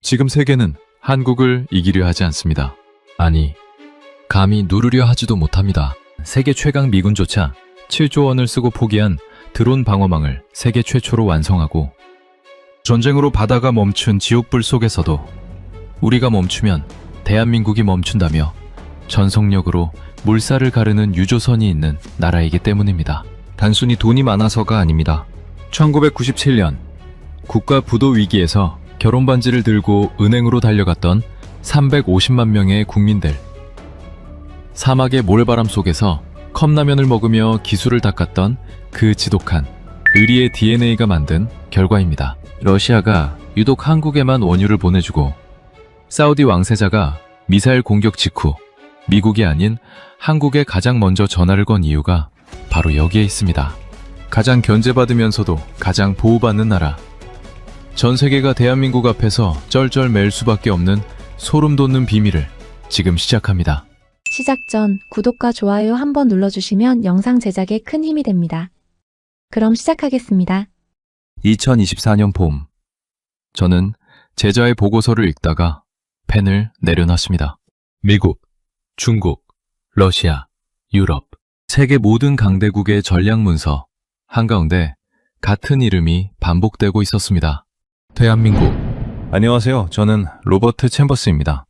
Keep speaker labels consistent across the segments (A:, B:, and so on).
A: 지금 세계는 한국을 이기려 하지 않습니다. 아니, 감히 누르려 하지도 못합니다. 세계 최강 미군조차 7조 원을 쓰고 포기한 드론 방어망을 세계 최초로 완성하고, 전쟁으로 바다가 멈춘 지옥불 속에서도 우리가 멈추면 대한민국이 멈춘다며 전속력으로 물살을 가르는 유조선이 있는 나라이기 때문입니다. 단순히 돈이 많아서가 아닙니다. 1997년 국가 부도 위기에서 결혼 반지를 들고 은행으로 달려갔던 350만 명의 국민들. 사막의 모래바람 속에서 컵라면을 먹으며 기술을 닦았던 그 지독한 의리의 DNA가 만든 결과입니다. 러시아가 유독 한국에만 원유를 보내주고, 사우디 왕세자가 미사일 공격 직후 미국이 아닌 한국에 가장 먼저 전화를 건 이유가 바로 여기에 있습니다. 가장 견제받으면서도 가장 보호받는 나라. 전 세계가 대한민국 앞에서 쩔쩔 맬 수밖에 없는 소름 돋는 비밀을 지금 시작합니다.
B: 시작 전 구독과 좋아요 한번 눌러주시면 영상 제작에 큰 힘이 됩니다. 그럼 시작하겠습니다.
A: 2024년 봄, 저는 제자의 보고서를 읽다가 펜을 내려놨습니다. 미국, 중국, 러시아, 유럽, 세계 모든 강대국의 전략문서 한가운데 같은 이름이 반복되고 있었습니다. 대한민국. 안녕하세요. 저는 로버트 챔버스입니다.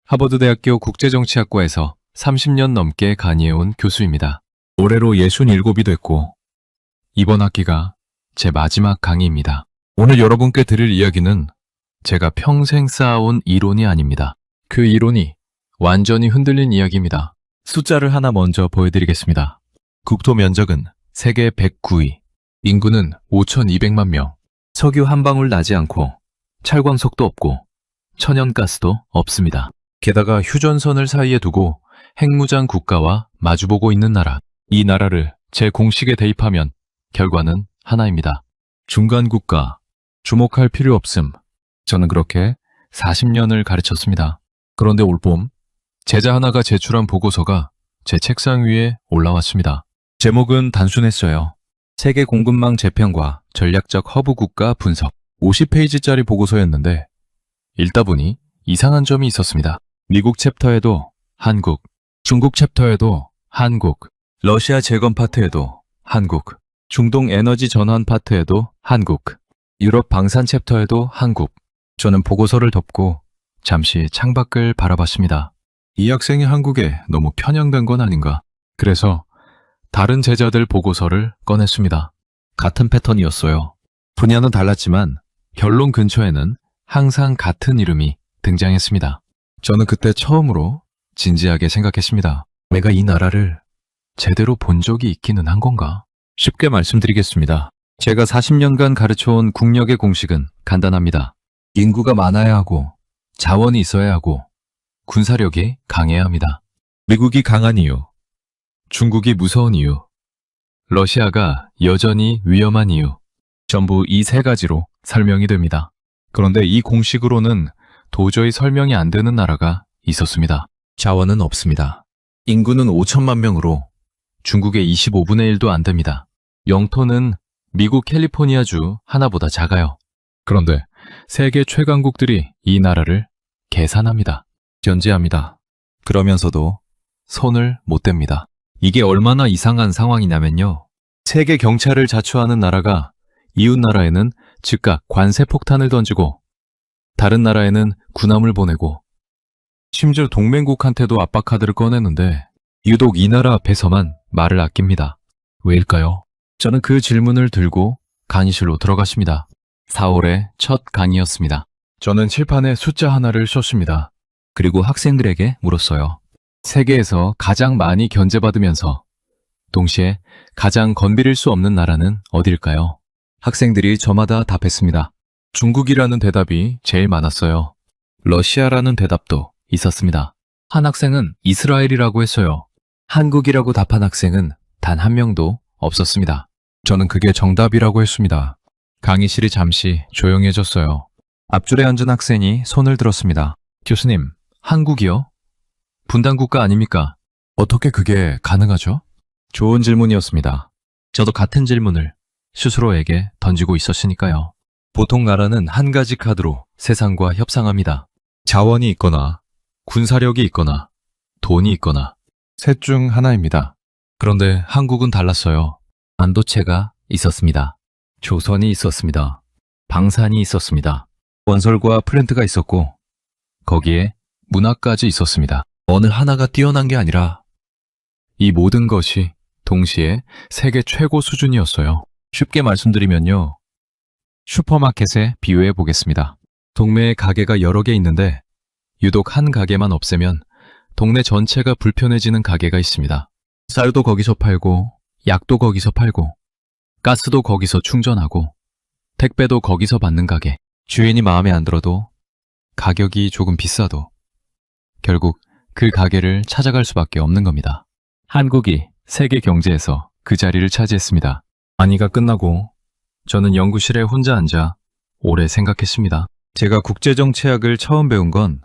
A: 하버드대학교 국제정치학과에서 30년 넘게 강의해온 교수입니다. 올해로 67이 됐고, 이번 학기가 제 마지막 강의입니다. 오늘 여러분께 드릴 이야기는 제가 평생 쌓아온 이론이 아닙니다. 그 이론이 완전히 흔들린 이야기입니다. 숫자를 하나 먼저 보여드리겠습니다. 국토 면적은 세계 109위, 인구는 5,200만 명, 석유 한 방울 나지 않고 찰광석도 없고 천연가스도 없습니다. 게다가 휴전선을 사이에 두고 핵무장 국가와 마주보고 있는 나라. 이 나라를 제 공식에 대입하면 결과는 하나입니다. 중간 국가, 주목할 필요 없음. 저는 그렇게 40년을 가르쳤습니다. 그런데 올봄 제자 하나가 제출한 보고서가 제 책상 위에 올라왔습니다. 제목은 단순했어요. 세계 공급망 재편과 전략적 허브 국가 분석. 50페이지짜리 보고서였는데 읽다 보니 이상한 점이 있었습니다. 미국 챕터에도 한국, 중국 챕터에도 한국, 러시아 재건 파트에도 한국, 중동 에너지 전환 파트에도 한국, 유럽 방산 챕터에도 한국. 저는 보고서를 덮고 잠시 창밖을 바라봤습니다. 이 학생이 한국에 너무 편향된 건 아닌가. 그래서 다른 제자들 보고서를 꺼냈습니다. 같은 패턴이었어요. 분야는 달랐지만 결론 근처에는 항상 같은 이름이 등장했습니다. 저는 그때 처음으로 진지하게 생각했습니다. 내가 이 나라를 제대로 본 적이 있기는 한 건가? 쉽게 말씀드리겠습니다. 제가 40년간 가르쳐온 국력의 공식은 간단합니다. 인구가 많아야 하고, 자원이 있어야 하고, 군사력이 강해야 합니다. 미국이 강한 이유, 중국이 무서운 이유, 러시아가 여전히 위험한 이유, 전부 이 세 가지로 설명이 됩니다. 그런데 이 공식으로는 도저히 설명이 안 되는 나라가 있었습니다. 자원은 없습니다. 인구는 5천만 명으로 중국의 25분의 1도 안 됩니다. 영토는 미국 캘리포니아주 하나보다 작아요. 그런데 세계 최강국들이 이 나라를 계산합니다. 견제합니다. 그러면서도 손을 못 댑니다. 이게 얼마나 이상한 상황이냐면요. 세계 경찰을 자처하는 나라가 이웃 나라에는 즉각 관세 폭탄을 던지고, 다른 나라에는 군함을 보내고, 심지어 동맹국한테도 압박 카드를 꺼내는데 유독 이 나라 앞에서만 말을 아낍니다. 왜일까요? 저는 그 질문을 들고 강의실로 들어갔습니다. 4월의 첫 강의였습니다. 저는 칠판에 숫자 하나를 썼습니다. 그리고 학생들에게 물었어요. 세계에서 가장 많이 견제받으면서 동시에 가장 건드릴 수 없는 나라는 어딜까요? 학생들이 저마다 답했습니다. 중국이라는 대답이 제일 많았어요. 러시아라는 대답도 있었습니다. 한 학생은 이스라엘이라고 했어요. 한국이라고 답한 학생은 단 한 명도 없었습니다. 저는 그게 정답이라고 했습니다. 강의실이 잠시 조용해졌어요. 앞줄에 앉은 학생이 손을 들었습니다. 교수님, 한국이요? 분단국가 아닙니까? 어떻게 그게 가능하죠? 좋은 질문이었습니다. 저도 같은 질문을 스스로에게 던지고 있었으니까요. 보통 나라는 한 가지 카드로 세상과 협상합니다. 자원이 있거나 군사력이 있거나 돈이 있거나 셋 중 하나입니다. 그런데 한국은 달랐어요. 반도체가 있었습니다. 조선이 있었습니다. 방산이 있었습니다. 건설과 플랜트가 있었고 거기에 문화까지 있었습니다. 어느 하나가 뛰어난 게 아니라 이 모든 것이 동시에 세계 최고 수준이었어요. 쉽게 말씀드리면요. 슈퍼마켓에 비유해 보겠습니다. 동네에 가게가 여러 개 있는데 유독 한 가게만 없애면 동네 전체가 불편해지는 가게가 있습니다. 쌀도 거기서 팔고 약도 거기서 팔고 가스도 거기서 충전하고 택배도 거기서 받는 가게. 주인이 마음에 안 들어도 가격이 조금 비싸도 결국 그 가게를 찾아갈 수밖에 없는 겁니다. 한국이 세계 경제에서 그 자리를 차지했습니다. 만이가 끝나고 저는 연구실에 혼자 앉아 오래 생각했습니다. 제가 국제정치학을 처음 배운 건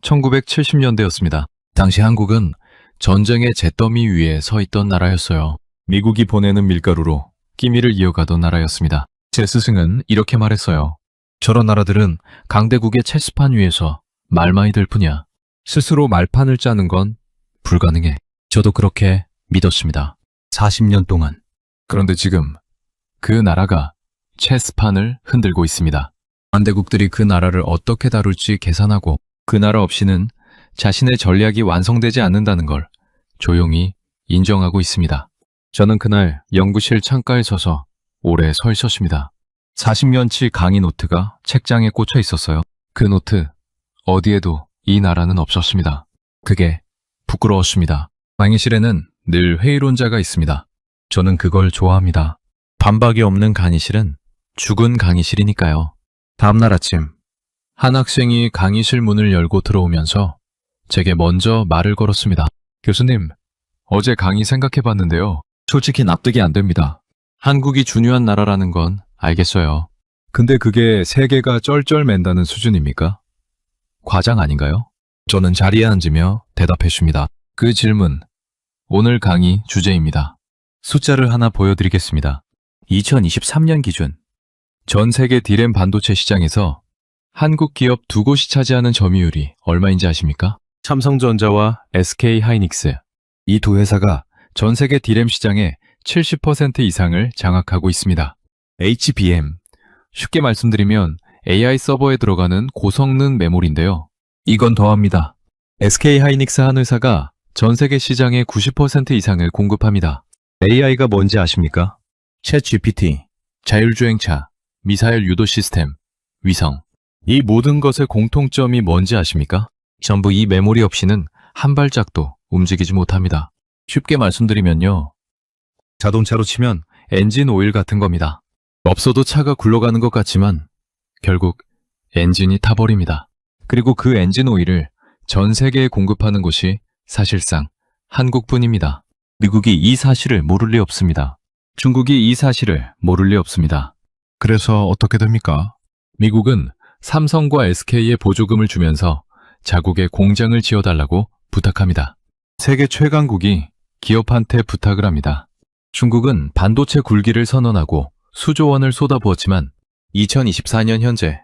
A: 1970년대였습니다. 당시 한국은 전쟁의 잿더미 위에 서 있던 나라였어요. 미국이 보내는 밀가루로 끼미를 이어가던 나라였습니다. 제 스승은 이렇게 말했어요. 저런 나라들은 강대국의 체스판 위에서 말만이 될 뿐이야. 스스로 말판을 짜는 건 불가능해. 저도 그렇게 믿었습니다. 40년 동안. 그런데 지금 그 나라가 체스판을 흔들고 있습니다. 강대국들이 그 나라를 어떻게 다룰지 계산하고 그 나라 없이는 자신의 전략이 완성되지 않는다는 걸 조용히 인정하고 있습니다. 저는 그날 연구실 창가에 서서 오래 서 있었습니다. 40년치 강의 노트가 책장에 꽂혀 있었어요. 그 노트 어디에도 이 나라는 없었습니다. 그게 부끄러웠습니다. 강의실에는 늘 회의론자가 있습니다. 저는 그걸 좋아합니다. 반박이 없는 강의실은 죽은 강의실이니까요. 다음날 아침 한 학생이 강의실 문을 열고 들어오면서 제게 먼저 말을 걸었습니다. 교수님, 어제 강의 생각해봤는데요. 솔직히 납득이 안 됩니다. 한국이 중요한 나라라는 건 알겠어요. 근데 그게 세계가 쩔쩔맨다는 수준입니까? 과장 아닌가요? 저는 자리에 앉으며 대답했습니다. 그 질문, 오늘 강의 주제입니다. 숫자를 하나 보여드리겠습니다. 2023년 기준 전 세계 디램 반도체 시장에서 한국 기업 두 곳이 차지하는 점유율이 얼마인지 아십니까? 삼성전자와 SK하이닉스. 이 두 회사가 전 세계 디램 시장의 70% 이상을 장악하고 있습니다. HBM, 쉽게 말씀드리면 AI 서버에 들어가는 고성능 메모리인데요. 이건 더합니다. SK하이닉스 한 회사가 전 세계 시장의 90% 이상을 공급합니다. AI가 뭔지 아십니까? 챗GPT, 자율주행차, 미사일 유도 시스템, 위성. 이 모든 것의 공통점이 뭔지 아십니까? 전부 이 메모리 없이는 한 발짝도 움직이지 못합니다. 쉽게 말씀드리면요. 자동차로 치면 엔진 오일 같은 겁니다. 없어도 차가 굴러가는 것 같지만 결국 엔진이 타버립니다. 그리고 그 엔진 오일을 전 세계에 공급하는 곳이 사실상 한국뿐입니다. 미국이 이 사실을 모를 리 없습니다. 중국이 이 사실을 모를 리 없습니다. 그래서 어떻게 됩니까? 미국은 삼성과 SK에 보조금을 주면서 자국의 공장을 지어달라고 부탁합니다. 세계 최강국이 기업한테 부탁을 합니다. 중국은 반도체 굴기를 선언하고 수조 원을 쏟아부었지만 2024년 현재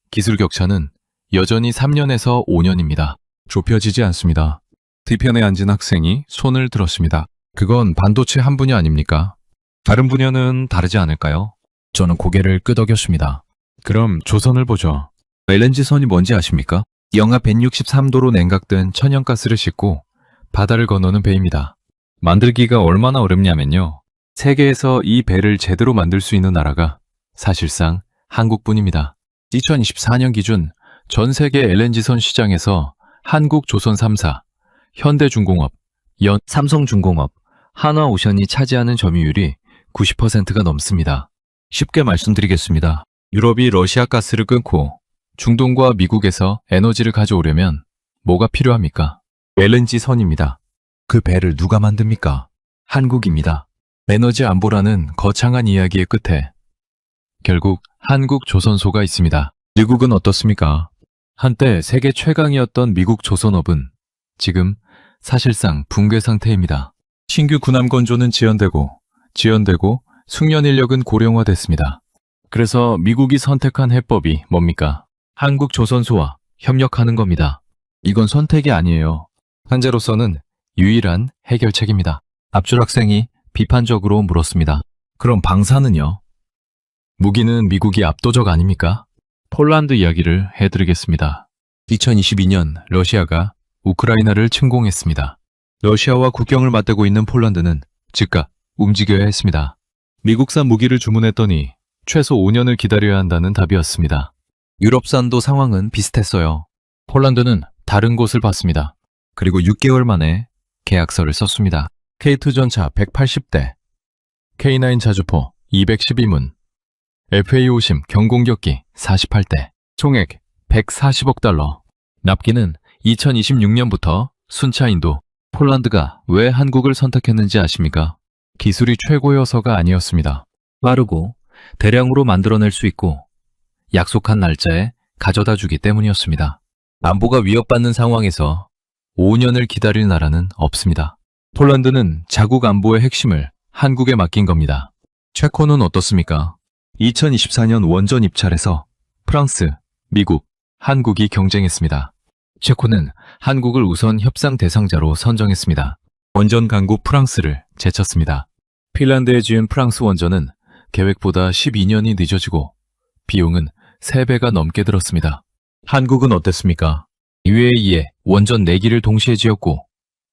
A: 기술 격차는 여전히 3년에서 5년입니다. 좁혀지지 않습니다. 뒤편에 앉은 학생이 손을 들었습니다. 그건 반도체 한 분야 아닙니까? 다른 분야는 다르지 않을까요? 저는 고개를 끄덕였습니다. 그럼 조선을 보죠. LNG선이 뭔지 아십니까? 영하 163도로 냉각된 천연가스를 싣고 바다를 건너는 배입니다. 만들기가 얼마나 어렵냐면요. 세계에서 이 배를 제대로 만들 수 있는 나라가 사실상 한국뿐입니다. 2024년 기준 전 세계 LNG선 시장에서 한국 조선 3사, 현대중공업, 삼성중공업, 한화오션이 차지하는 점유율이 90%가 넘습니다. 쉽게 말씀드리겠습니다. 유럽이 러시아 가스를 끊고 중동과 미국에서 에너지를 가져오려면 뭐가 필요합니까? LNG 선입니다. 그 배를 누가 만듭니까? 한국입니다. 에너지 안보라는 거창한 이야기의 끝에 결국 한국 조선소가 있습니다. 미국은 어떻습니까? 한때 세계 최강이었던 미국 조선업은 지금 사실상 붕괴 상태입니다. 신규 군함 건조는 지연되고 숙련 인력은 고령화됐습니다. 그래서 미국이 선택한 해법이 뭡니까? 한국 조선소와 협력하는 겁니다. 이건 선택이 아니에요. 현재로서는 유일한 해결책입니다. 압줄 학생이 비판적으로 물었습니다. 그럼 방사는요? 무기는 미국이 압도적 아닙니까? 폴란드 이야기를 해드리겠습니다. 2022년 러시아가 우크라이나를 침공했습니다. 러시아와 국경을 맞대고 있는 폴란드는 즉각 움직여야 했습니다. 미국산 무기를 주문했더니 최소 5년을 기다려야 한다는 답이었습니다. 유럽산도 상황은 비슷했어요. 폴란드는 다른 곳을 봤습니다. 그리고 6개월 만에 계약서를 썼습니다. K2 전차 180대, K9 자주포 212문, FA-50 경공격기 48대, 총액 140억 달러. 납기는 2026년부터 순차인도. 폴란드가 왜 한국을 선택했는지 아십니까? 기술이 최고여서가 아니었습니다. 빠르고 대량으로 만들어낼 수 있고 약속한 날짜에 가져다 주기 때문이었습니다. 안보가 위협받는 상황에서 5년을 기다릴 나라는 없습니다. 폴란드는 자국 안보의 핵심을 한국에 맡긴 겁니다. 체코는 어떻습니까? 2024년 원전 입찰에서 프랑스, 미국, 한국이 경쟁했습니다. 체코는 한국을 우선 협상 대상자로 선정했습니다. 원전 강국 프랑스를 제쳤습니다. 핀란드에 지은 프랑스 원전은 계획보다 12년이 늦어지고 비용은 3배가 넘게 들었습니다. 한국은 어땠습니까? 2회 원전 4기를 동시에 지었고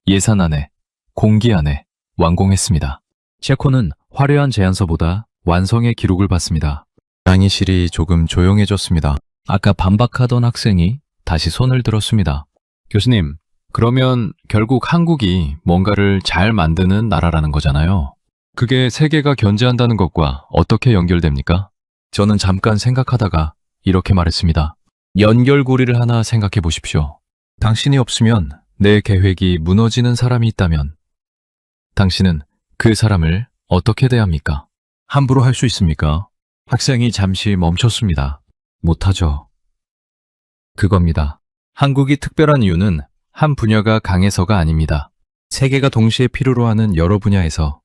A: 예산안에 공기안에 완공했습니다. 체코는 화려한 제안서보다 완성의 기록을 받습니다. 강의실이 조금 조용해졌습니다. 아까 반박하던 학생이 다시 손을 들었습니다. 교수님, 그러면 결국 한국이 뭔가를 잘 만드는 나라라는 거잖아요. 그게 세계가 견제한다는 것과 어떻게 연결됩니까? 저는 잠깐 생각하다가 이렇게 말했습니다. 연결고리를 하나 생각해 보십시오. 당신이 없으면 내 계획이 무너지는 사람이 있다면 당신은 그 사람을 어떻게 대합니까? 함부로 할 수 있습니까? 학생이 잠시 멈췄습니다. 못하죠. 그겁니다. 한국이 특별한 이유는 한 분야가 강해서가 아닙니다. 세계가 동시에 필요로 하는 여러 분야에서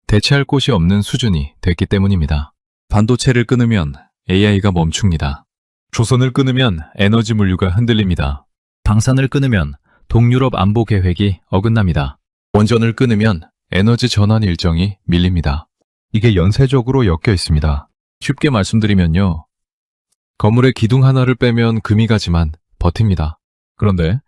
A: 대체할 곳이 없는 수준이 됐기 때문입니다. 반도체를 끊으면 AI가 멈춥니다. 조선을 끊으면 에너지 물류가 흔들립니다. 방산을 끊으면 동유럽 안보 계획이 어긋납니다. 원전을 끊으면 에너지 전환 일정이 밀립니다. 이게 연쇄적으로 엮여 있습니다. 쉽게 말씀드리면요. 건물의 기둥 하나를 빼면 금이 가지만 버팁니다. 그런데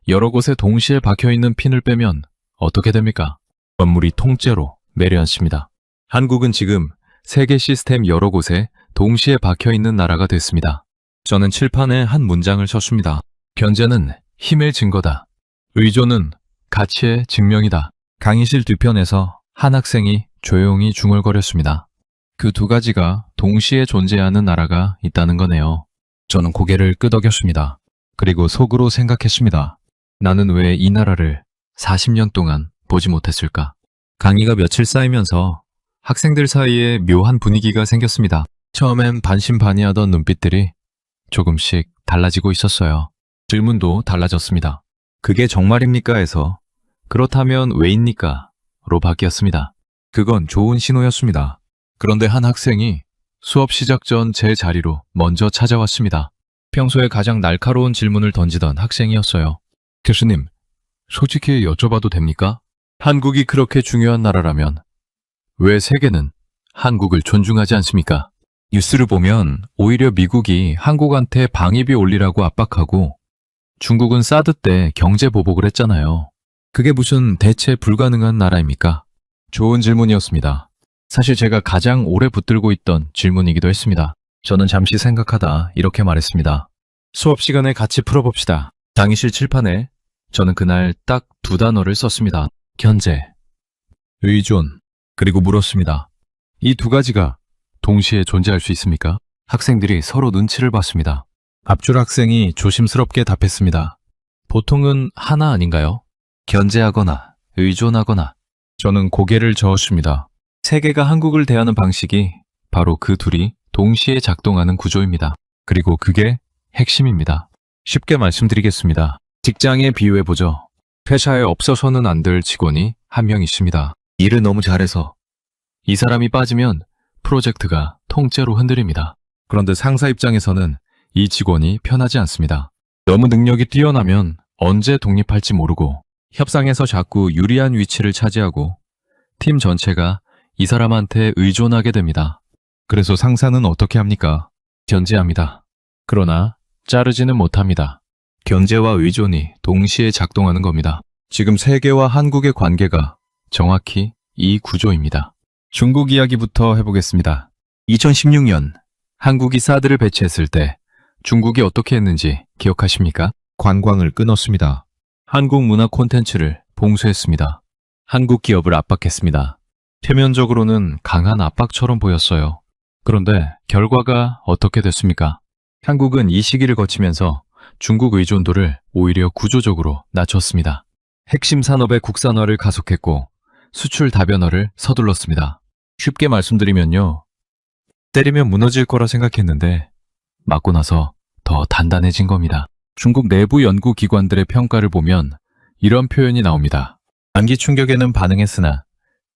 A: 여러 곳에 동시에 박혀있는 핀을 빼면 어떻게 됩니까? 건물이 통째로 내려앉습니다. 한국은 지금 세계 시스템 여러 곳에 동시에 박혀있는 나라가 됐습니다. 저는 칠판에 한 문장을 썼습니다. 견제는 힘의 증거다. 의존은 가치의 증명이다. 강의실 뒤편에서 한 학생이 조용히 중얼거렸습니다. 그 두 가지가 동시에 존재하는 나라가 있다는 거네요. 저는 고개를 끄덕였습니다. 그리고 속으로 생각했습니다. 나는 왜 이 나라를 40년 동안 보지 못했을까? 강의가 며칠 쌓이면서 학생들 사이에 묘한 분위기가 생겼습니다. 처음엔 반신반의하던 눈빛들이 조금씩 달라지고 있었어요. 질문도 달라졌습니다. 그게 정말입니까? 해서 그렇다면 왜입니까? 로 바뀌었습니다. 그건 좋은 신호였습니다. 그런데 한 학생이 수업 시작 전 제 자리로 먼저 찾아왔습니다. 평소에 가장 날카로운 질문을 던지던 학생이었어요. 교수님, 솔직히 여쭤봐도 됩니까? 한국이 그렇게 중요한 나라라면 왜 세계는 한국을 존중하지 않습니까? 뉴스를 보면 오히려 미국이 한국한테 방위비 올리라고 압박하고 중국은 사드 때 경제 보복을 했잖아요. 그게 무슨 대체 불가능한 나라입니까? 좋은 질문이었습니다. 사실 제가 가장 오래 붙들고 있던 질문이기도 했습니다. 저는 잠시 생각하다 이렇게 말했습니다. 수업 시간에 같이 풀어봅시다. 강의실 칠판에 저는 그날 딱 2단어를 썼습니다. 견제, 의존, 그리고 물었습니다. 이 2가지가 동시에 존재할 수 있습니까? 학생들이 서로 눈치를 봤습니다. 압줄 학생이 조심스럽게 답했습니다. 보통은 하나 아닌가요? 견제하거나 의존하거나. 저는 고개를 저었습니다. 세계가 한국을 대하는 방식이 바로 그 둘이 동시에 작동하는 구조입니다. 그리고 그게 핵심입니다. 쉽게 말씀드리겠습니다. 직장에 비유해보죠. 회사에 없어서는 안 될 직원이 한 명 있습니다. 일을 너무 잘해서 이 사람이 빠지면 프로젝트가 통째로 흔들립니다. 그런데 상사 입장에서는 이 직원이 편하지 않습니다. 너무 능력이 뛰어나면 언제 독립할지 모르고 협상에서 자꾸 유리한 위치를 차지하고 팀 전체가 이 사람한테 의존하게 됩니다. 그래서 상사는 어떻게 합니까? 견제합니다. 그러나 자르지는 못합니다. 견제와 의존이 동시에 작동하는 겁니다. 지금 세계와 한국의 관계가 정확히 이 구조입니다. 중국 이야기부터 해보겠습니다. 2016년 한국이 사드를 배치했을 때 중국이 어떻게 했는지 기억하십니까? 관광을 끊었습니다. 한국 문화 콘텐츠를 봉쇄했습니다. 한국 기업을 압박했습니다. 표면적으로는 강한 압박처럼 보였어요. 그런데 결과가 어떻게 됐습니까? 한국은 이 시기를 거치면서 중국 의존도를 오히려 구조적으로 낮췄습니다. 핵심 산업의 국산화를 가속했고 수출 다변화를 서둘렀습니다. 쉽게 말씀드리면요. 때리면 무너질 거라 생각했는데 맞고 나서 더 단단해진 겁니다. 중국 내부 연구기관들의 평가를 보면 이런 표현이 나옵니다. 단기 충격에는 반응했으나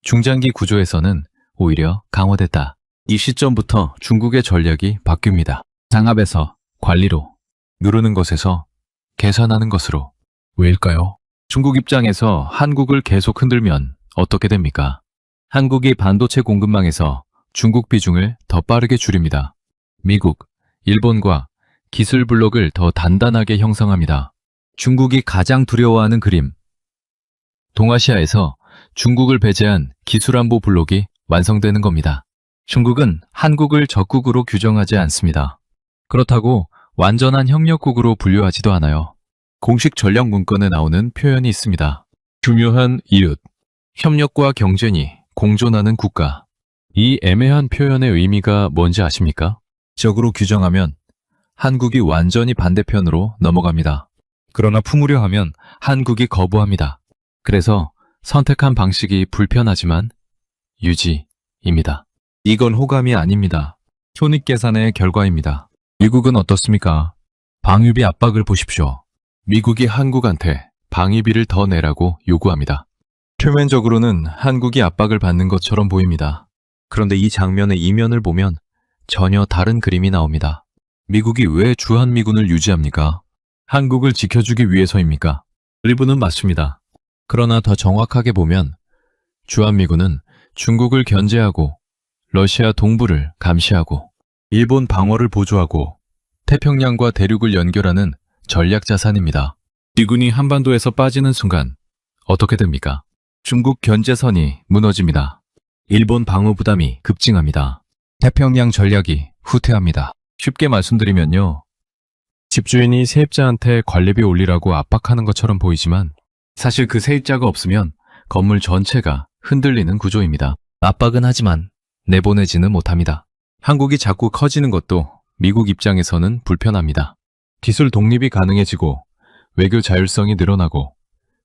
A: 중장기 구조에서는 오히려 강화됐다. 이 시점부터 중국의 전략이 바뀝니다. 장압에서 관리로, 누르는 것에서 계산하는 것으로. 왜일까요? 중국 입장에서 한국을 계속 흔들면 어떻게 됩니까? 한국이 반도체 공급망에서 중국 비중을 더 빠르게 줄입니다. 미국, 일본과 기술 블록을 더 단단하게 형성합니다. 중국이 가장 두려워하는 그림. 동아시아에서 중국을 배제한 기술안보 블록이 완성되는 겁니다. 중국은 한국을 적국으로 규정하지 않습니다. 그렇다고 완전한 협력국으로 분류하지도 않아요. 공식 전략 문건에 나오는 표현이 있습니다. 중요한 이웃, 협력과 경쟁이 공존하는 국가. 이 애매한 표현의 의미가 뭔지 아십니까? 적으로 규정하면 한국이 완전히 반대편으로 넘어갑니다. 그러나 품으려 하면 한국이 거부합니다. 그래서 선택한 방식이 불편하지만 유지입니다. 이건 호감이 아닙니다. 손익계산의 결과입니다. 미국은 어떻습니까? 방위비 압박을 보십시오. 미국이 한국한테 방위비를 더 내라고 요구합니다. 표면적으로는 한국이 압박을 받는 것처럼 보입니다. 그런데 이 장면의 이면을 보면 전혀 다른 그림이 나옵니다. 미국이 왜 주한미군을 유지합니까? 한국을 지켜주기 위해서입니까? 일부는 맞습니다. 그러나 더 정확하게 보면 주한미군은 중국을 견제하고 러시아 동부를 감시하고 일본 방어를 보조하고 태평양과 대륙을 연결하는 전략 자산입니다. 미군이 한반도에서 빠지는 순간 어떻게 됩니까? 중국 견제선이 무너집니다. 일본 방어 부담이 급증합니다. 태평양 전략이 후퇴합니다. 쉽게 말씀드리면요. 집주인이 세입자한테 관리비 올리라고 압박하는 것처럼 보이지만 사실 그 세입자가 없으면 건물 전체가 흔들리는 구조입니다. 압박은 하지만 내보내지는 못합니다. 한국이 자꾸 커지는 것도 미국 입장에서는 불편합니다. 기술 독립이 가능해지고 외교 자율성이 늘어나고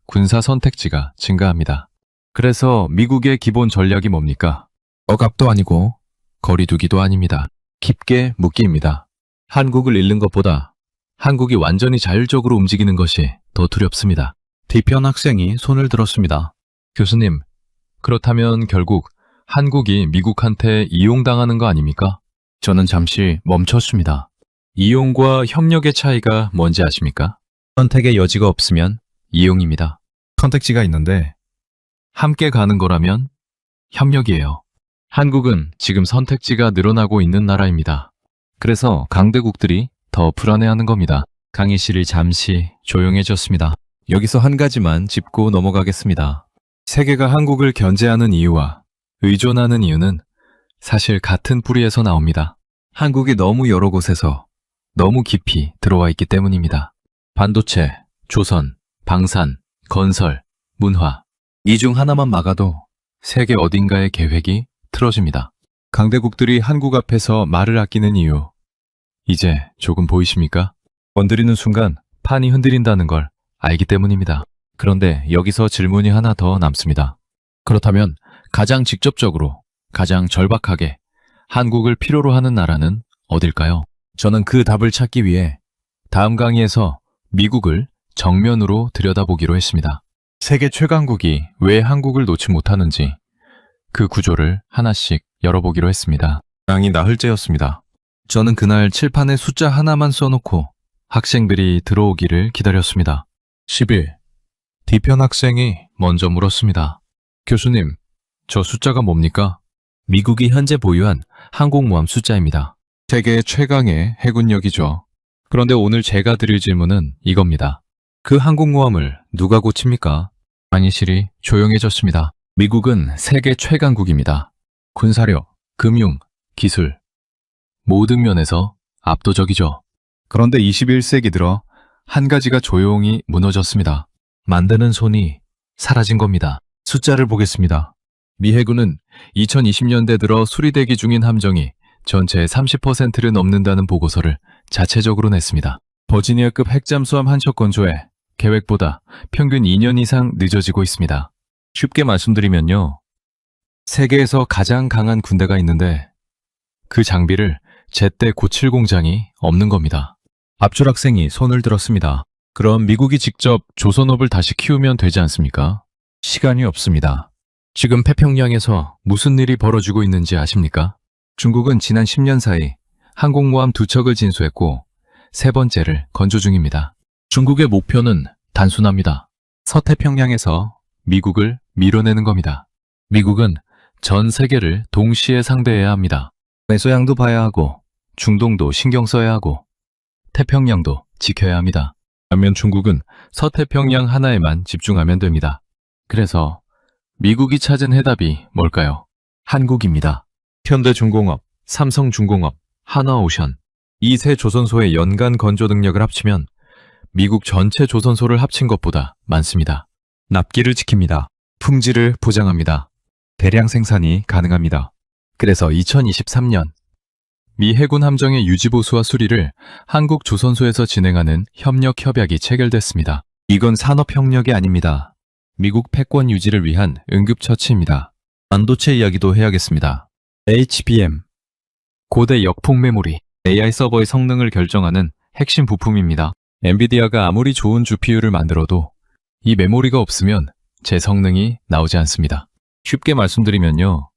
A: 군사 선택지가 증가합니다. 그래서 미국의 기본 전략이 뭡니까? 억압도 아니고 거리두기도 아닙니다. 깊게 묶기입니다. 한국을 잃는 것보다 한국이 완전히 자율적으로 움직이는 것이 더 두렵습니다. 뒤편 학생이 손을 들었습니다. 교수님, 그렇다면 결국 한국이 미국한테 이용당하는 거 아닙니까? 저는 잠시 멈췄습니다. 이용과 협력의 차이가 뭔지 아십니까? 선택의 여지가 없으면 이용입니다. 선택지가 있는데 함께 가는 거라면 협력이에요. 한국은 지금 선택지가 늘어나고 있는 나라입니다. 그래서 강대국들이 더 불안해하는 겁니다. 강의실이 잠시 조용해졌습니다. 여기서 한 가지만 짚고 넘어가겠습니다. 세계가 한국을 견제하는 이유와 의존하는 이유는 사실 같은 뿌리에서 나옵니다. 한국이 너무 여러 곳에서 너무 깊이 들어와 있기 때문입니다. 반도체, 조선, 방산, 건설, 문화. 이 중 하나만 막아도 세계 어딘가의 계획이 틀어집니다. 강대국들이 한국 앞에서 말을 아끼는 이유. 이제 조금 보이십니까? 건드리는 순간 판이 흔들린다는 걸 알기 때문입니다. 그런데 여기서 질문이 하나 더 남습니다. 그렇다면 가장 직접적으로, 가장 절박하게 한국을 필요로 하는 나라는 어딜까요? 저는 그 답을 찾기 위해 다음 강의에서 미국을 정면으로 들여다보기로 했습니다. 세계 최강국이 왜 한국을 놓지 못하는지, 그 구조를 하나씩 열어보기로 했습니다. 양이 나흘째였습니다. 저는 그날 칠판에 숫자 하나만 써놓고 학생들이 들어오기를 기다렸습니다. 10일. 뒤편 학생이 먼저 물었습니다. 교수님, 저 숫자가 뭡니까? 미국이 현재 보유한 항공모함 숫자입니다. 세계 최강의 해군력이죠. 그런데 오늘 제가 드릴 질문은 이겁니다. 그 항공모함을 누가 고칩니까? 강의실이 조용해졌습니다. 미국은 세계 최강국입니다. 군사력, 금융, 기술, 모든 면에서 압도적이죠. 그런데 21세기 들어 한 가지가 조용히 무너졌습니다. 만드는 손이 사라진 겁니다. 숫자를 보겠습니다. 미 해군은 2020년대 들어 수리대기 중인 함정이 전체의 30%를 넘는다는 보고서를 자체적으로 냈습니다. 버지니아급 핵잠수함 한 척 건조에 계획보다 평균 2년 이상 늦어지고 있습니다. 쉽게 말씀드리면요. 세계에서 가장 강한 군대가 있는데 그 장비를 제때 고칠 공장이 없는 겁니다. 앞줄 학생이 손을 들었습니다. 그럼 미국이 직접 조선업을 다시 키우면 되지 않습니까? 시간이 없습니다. 지금 태평양에서 무슨 일이 벌어지고 있는지 아십니까? 중국은 지난 10년 사이 항공모함 2척을 진수했고 세 번째를 건조 중입니다. 중국의 목표는 단순합니다. 서태평양에서 미국을 밀어내는 겁니다. 미국은 전 세계를 동시에 상대해야 합니다. 메소양도 봐야 하고 중동도 신경 써야 하고 태평양도 지켜야 합니다. 반면 중국은 서태평양 하나에만 집중하면 됩니다. 그래서 미국이 찾은 해답이 뭘까요? 한국입니다. 현대중공업, 삼성중공업, 하나오션 이 세 조선소의 연간 건조 능력을 합치면 미국 전체 조선소를 합친 것보다 많습니다. 납기를 지킵니다. 품질을 보장합니다. 대량 생산이 가능합니다. 그래서 2023년 미 해군 함정의 유지보수와 수리를 한국 조선소에서 진행하는 협력 협약이 체결됐습니다. 이건 산업협력이 아닙니다. 미국 패권 유지를 위한 응급처치입니다. 반도체 이야기도 해야겠습니다. HBM, 고대 역폭 메모리, AI 서버의 성능을 결정하는 핵심 부품입니다. 엔비디아가 아무리 좋은 GPU를 만들어도 이 메모리가 없으면 제 성능이 나오지 않습니다. 쉽게 말씀드리면요.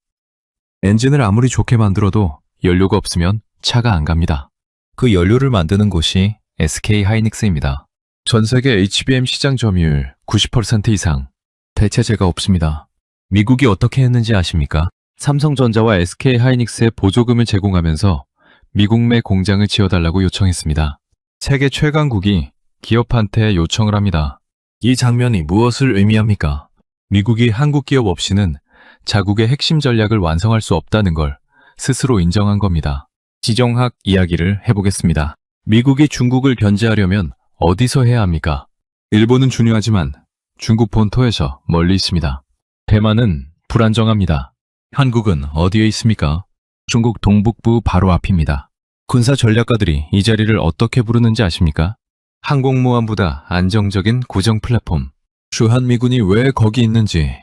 A: 엔진을 아무리 좋게 만들어도 연료가 없으면 차가 안 갑니다. 그 연료를 만드는 곳이 SK 하이닉스입니다. 전 세계 HBM 시장 점유율 90% 이상. 대체제가 없습니다. 미국이 어떻게 했는지 아십니까? 삼성전자와 SK 하이닉스에 보조금을 제공하면서 미국 내 공장을 지어달라고 요청했습니다. 세계 최강국이 기업한테 요청을 합니다. 이 장면이 무엇을 의미합니까? 미국이 한국 기업 없이는 자국의 핵심 전략을 완성할 수 없다는 걸 스스로 인정한 겁니다. 지정학 이야기를 해보겠습니다. 미국이 중국을 견제하려면 어디서 해야 합니까? 일본은 중요하지만 중국 본토에서 멀리 있습니다. 대만은 불안정합니다. 한국은 어디에 있습니까? 중국 동북부 바로 앞입니다. 군사 전략가들이 이 자리를 어떻게 부르는지 아십니까? 항공모함보다 안정적인 고정 플랫폼. 주한미군이 왜 거기 있는지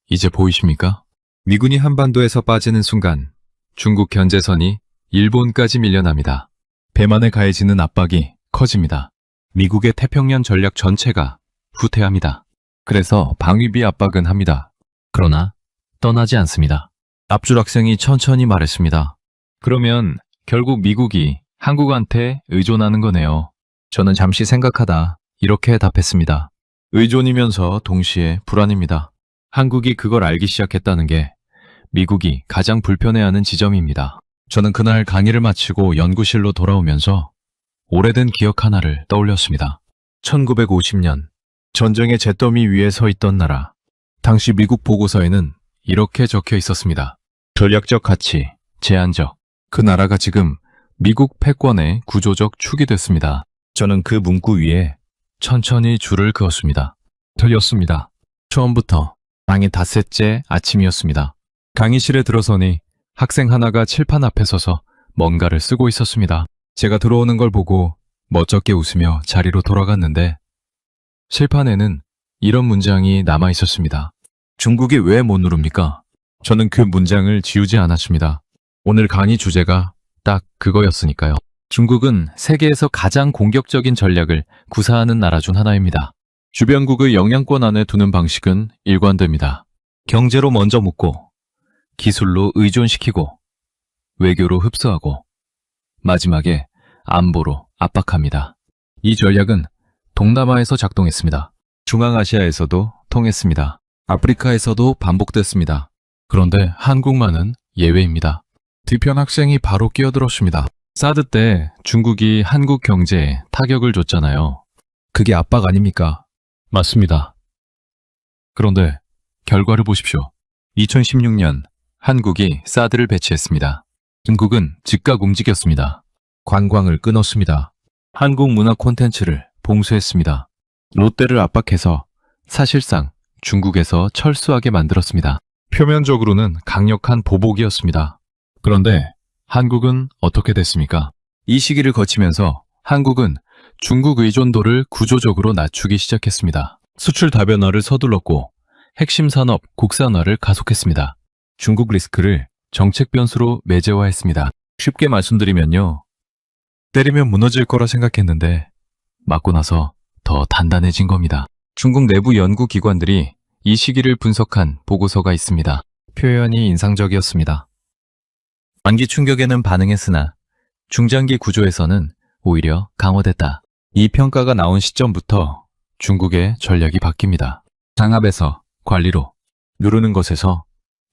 A: 이제 보이십니까? 미군이 한반도에서 빠지는 순간 중국 견제선이 일본까지 밀려납니다. 대만에 가해지는 압박이 커집니다. 미국의 태평양 전략 전체가 후퇴합니다. 그래서 방위비 압박은 합니다. 그러나 떠나지 않습니다. 앞줄 학생이 천천히 말했습니다. 그러면 결국 미국이 한국한테 의존하는 거네요. 저는 잠시 생각하다 이렇게 답했습니다. 의존이면서 동시에 불안입니다. 한국이 그걸 알기 시작했다는 게 미국이 가장 불편해하는 지점입니다. 저는 그날 강의를 마치고 연구실로 돌아오면서 오래된 기억 하나를 떠올렸습니다. 1950년 전쟁의 잿더미 위에 서 있던 나라. 당시 미국 보고서에는 이렇게 적혀 있었습니다. 전략적 가치, 제한적. 그 나라가 지금 미국 패권의 구조적 축이 됐습니다. 저는 그 문구 위에 천천히 줄을 그었습니다. 틀렸습니다. 처음부터 강의 닷새째 아침이었습니다. 강의실에 들어서니 학생 하나가 칠판 앞에 서서 뭔가를 쓰고 있었습니다. 제가 들어오는 걸 보고 멋쩍게 웃으며 자리로 돌아갔는데 칠판에는 이런 문장이 남아 있었습니다. 중국이 왜 못 누릅니까? 저는 그 문장을 지우지 않았습니다. 오늘 강의 주제가 딱 그거였으니까요. 중국은 세계에서 가장 공격적인 전략을 구사하는 나라 중 하나입니다. 주변국의 영향권 안에 두는 방식은 일관됩니다. 경제로 먼저 묻고 기술로 의존시키고 외교로 흡수하고 마지막에 안보로 압박합니다. 이 전략은 동남아에서 작동했습니다. 중앙아시아에서도 통했습니다. 아프리카에서도 반복됐습니다. 그런데 한국만은 예외입니다. 뒤편 학생이 바로 끼어들었습니다. 사드 때 중국이 한국 경제에 타격을 줬잖아요. 그게 압박 아닙니까? 맞습니다. 그런데 결과를 보십시오. 2016년 한국이 사드를 배치했습니다. 중국은 즉각 움직였습니다. 관광을 끊었습니다. 한국 문화 콘텐츠를 봉쇄했습니다. 롯데를 압박해서 사실상 중국에서 철수하게 만들었습니다. 표면적으로는 강력한 보복이었습니다. 그런데 한국은 어떻게 됐습니까? 이 시기를 거치면서 한국은 중국 의존도를 구조적으로 낮추기 시작했습니다. 수출 다변화를 서둘렀고 핵심 산업 국산화를 가속했습니다. 중국 리스크를 정책 변수로 매제화했습니다. 쉽게 말씀드리면요. 때리면 무너질 거라 생각했는데 맞고 나서 더 단단해진 겁니다. 중국 내부 연구기관들이 이 시기를 분석한 보고서가 있습니다. 표현이 인상적이었습니다. 단기 충격에는 반응했으나 중장기 구조에서는 오히려 강화됐다. 이 평가가 나온 시점부터 중국의 전략이 바뀝니다. 장압에서 관리로, 누르는 것에서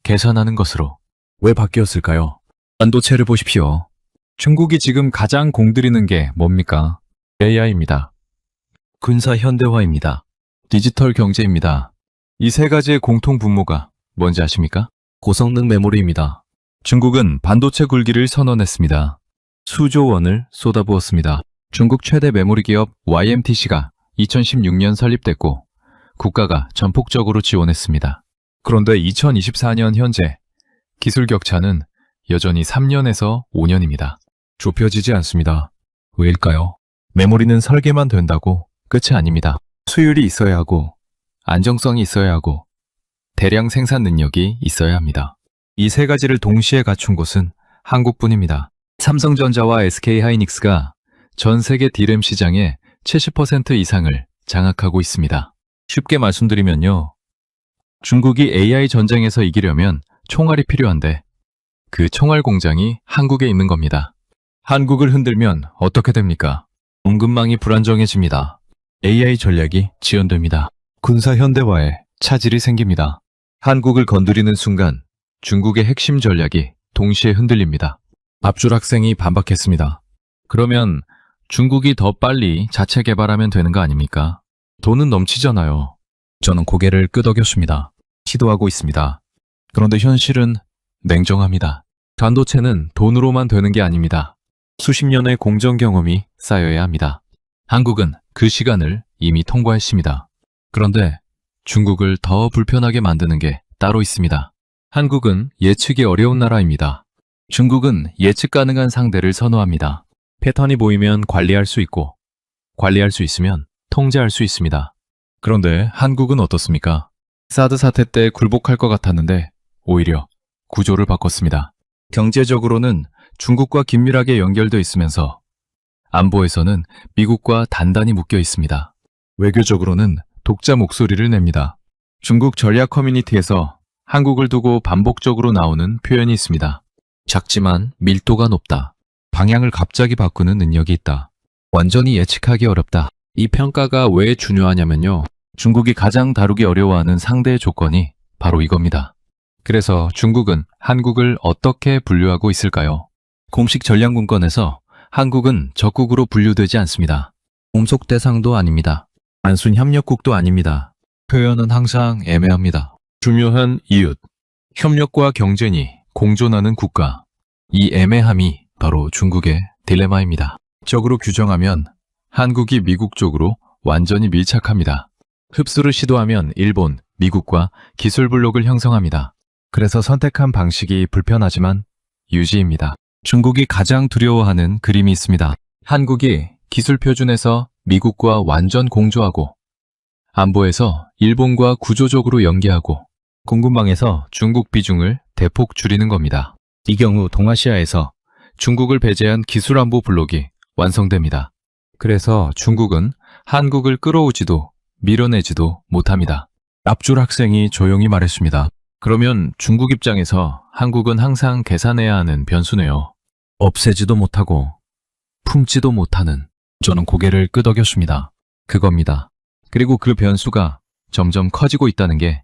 A: 계산하는 것으로. 왜 바뀌었을까요? 반도체를 보십시오. 중국이 지금 가장 공들이는 게 뭡니까? AI입니다. 군사 현대화입니다. 디지털 경제입니다. 이 세 가지의 공통 분모가 뭔지 아십니까? 고성능 메모리입니다. 중국은 반도체 굴기를 선언했습니다. 수조 원을 쏟아부었습니다. 중국 최대 메모리 기업 YMTC가 2016년 설립됐고 국가가 전폭적으로 지원했습니다. 그런데 2024년 현재 기술 격차는 여전히 3년에서 5년입니다. 좁혀지지 않습니다. 왜일까요? 메모리는 설계만 된다고 끝이 아닙니다. 수율이 있어야 하고 안정성이 있어야 하고 대량 생산 능력이 있어야 합니다. 이 세 가지를 동시에 갖춘 곳은 한국뿐입니다. 삼성전자와 SK하이닉스가 전 세계 D램 시장의 70% 이상을 장악하고 있습니다. 쉽게 말씀드리면요. 중국이 AI 전쟁에서 이기려면 총알이 필요한데 그 총알 공장이 한국에 있는 겁니다. 한국을 흔들면 어떻게 됩니까? 공급망이 불안정해집니다. AI 전략이 지연됩니다. 군사 현대화에 차질이 생깁니다. 한국을 건드리는 순간 중국의 핵심 전략이 동시에 흔들립니다. 앞줄 학생이 반박했습니다. 그러면 중국이 더 빨리 자체 개발하면 되는 거 아닙니까? 돈은 넘치잖아요. 저는 고개를 끄덕였습니다. 시도하고 있습니다. 그런데 현실은 냉정합니다. 반도체는 돈으로만 되는 게 아닙니다. 수십 년의 공정 경험이 쌓여야 합니다. 한국은 그 시간을 이미 통과했습니다. 그런데 중국을 더 불편하게 만드는 게 따로 있습니다. 한국은 예측이 어려운 나라입니다. 중국은 예측 가능한 상대를 선호합니다. 패턴이 보이면 관리할 수 있고, 관리할 수 있으면 통제할 수 있습니다. 그런데 한국은 어떻습니까? 사드 사태 때 굴복할 것 같았는데 오히려 구조를 바꿨습니다. 경제적으로는 중국과 긴밀하게 연결되어 있으면서 안보에서는 미국과 단단히 묶여 있습니다. 외교적으로는 독자 목소리를 냅니다. 중국 전략 커뮤니티에서 한국을 두고 반복적으로 나오는 표현이 있습니다. 작지만 밀도가 높다. 방향을 갑자기 바꾸는 능력이 있다. 완전히 예측하기 어렵다. 이 평가가 왜 중요하냐면요. 중국이 가장 다루기 어려워하는 상대의 조건이 바로 이겁니다. 그래서 중국은 한국을 어떻게 분류하고 있을까요? 공식 전략문건에서 한국은 적국으로 분류되지 않습니다. 공속 대상도 아닙니다. 단순 협력국도 아닙니다. 표현은 항상 애매합니다. 중요한 이웃, 협력과 경쟁이 공존하는 국가. 이 애매함이 바로 중국의 딜레마입니다. 적으로 규정하면 한국이 미국 쪽으로 완전히 밀착합니다. 흡수를 시도하면 일본, 미국과 기술 블록을 형성합니다. 그래서 선택한 방식이 불편하지만 유지입니다. 중국이 가장 두려워하는 그림이 있습니다. 한국이 기술 표준에서 미국과 완전 공조하고 안보에서 일본과 구조적으로 연계하고 공급망에서 중국 비중을 대폭 줄이는 겁니다. 이 경우 동아시아에서 중국을 배제한 기술안보 블록이 완성됩니다. 그래서 중국은 한국을 끌어오지도 밀어내지도 못합니다. 앞줄 학생이 조용히 말했습니다. 그러면 중국 입장에서 한국은 항상 계산해야 하는 변수네요. 없애지도 못하고 품지도 못하는. 저는 고개를 끄덕였습니다. 그겁니다. 그리고 그 변수가 점점 커지고 있다는 게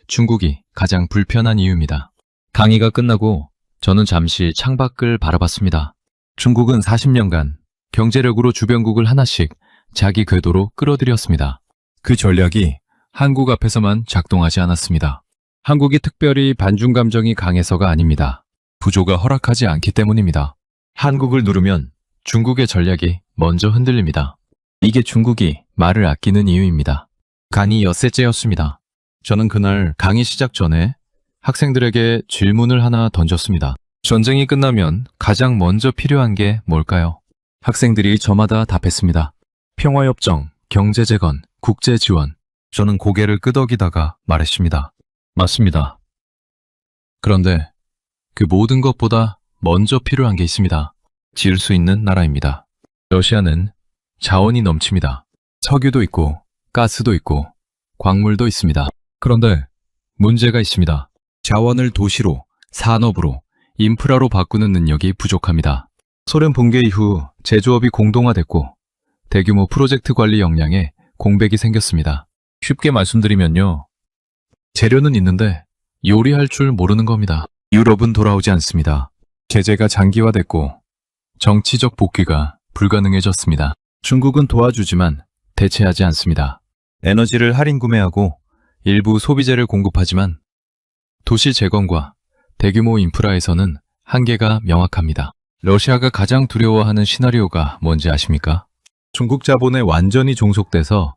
A: 중국이 가장 불편한 이유입니다. 강의가 끝나고 저는 잠시 창밖을 바라봤습니다. 중국은 40년간 경제력으로 주변국을 하나씩 자기 궤도로 끌어들였습니다. 그 전략이 한국 앞에서만 작동하지 않았습니다. 한국이 특별히 반중 감정이 강해서가 아닙니다. 구조가 허락하지 않기 때문입니다. 한국을 누르면 중국의 전략이 먼저 흔들립니다. 이게 중국이 말을 아끼는 이유입니다. 강의 엿새째였습니다. 저는 그날 강의 시작 전에 학생들에게 질문을 하나 던졌습니다. 전쟁이 끝나면 가장 먼저 필요한 게 뭘까요? 학생들이 저마다 답했습니다. 평화협정, 경제재건, 국제지원. 저는 고개를 끄덕이다가 말했습니다. 맞습니다. 그런데 그 모든 것보다 먼저 필요한 게 있습니다. 지을 수 있는 나라입니다. 러시아는 자원이 넘칩니다. 석유도 있고 가스도 있고 광물도 있습니다. 그런데 문제가 있습니다. 자원을 도시로, 산업으로, 인프라로 바꾸는 능력이 부족합니다. 소련 붕괴 이후 제조업이 공동화됐고 대규모 프로젝트 관리 역량에 공백이 생겼습니다. 쉽게 말씀드리면요. 재료는 있는데 요리할 줄 모르는 겁니다. 유럽은 돌아오지 않습니다. 제재가 장기화됐고 정치적 복귀가 불가능해졌습니다. 중국은 도와주지만 대체하지 않습니다. 에너지를 할인 구매하고 일부 소비재를 공급하지만 도시 재건과 대규모 인프라에서는 한계가 명확합니다. 러시아가 가장 두려워하는 시나리오가 뭔지 아십니까? 중국 자본에 완전히 종속돼서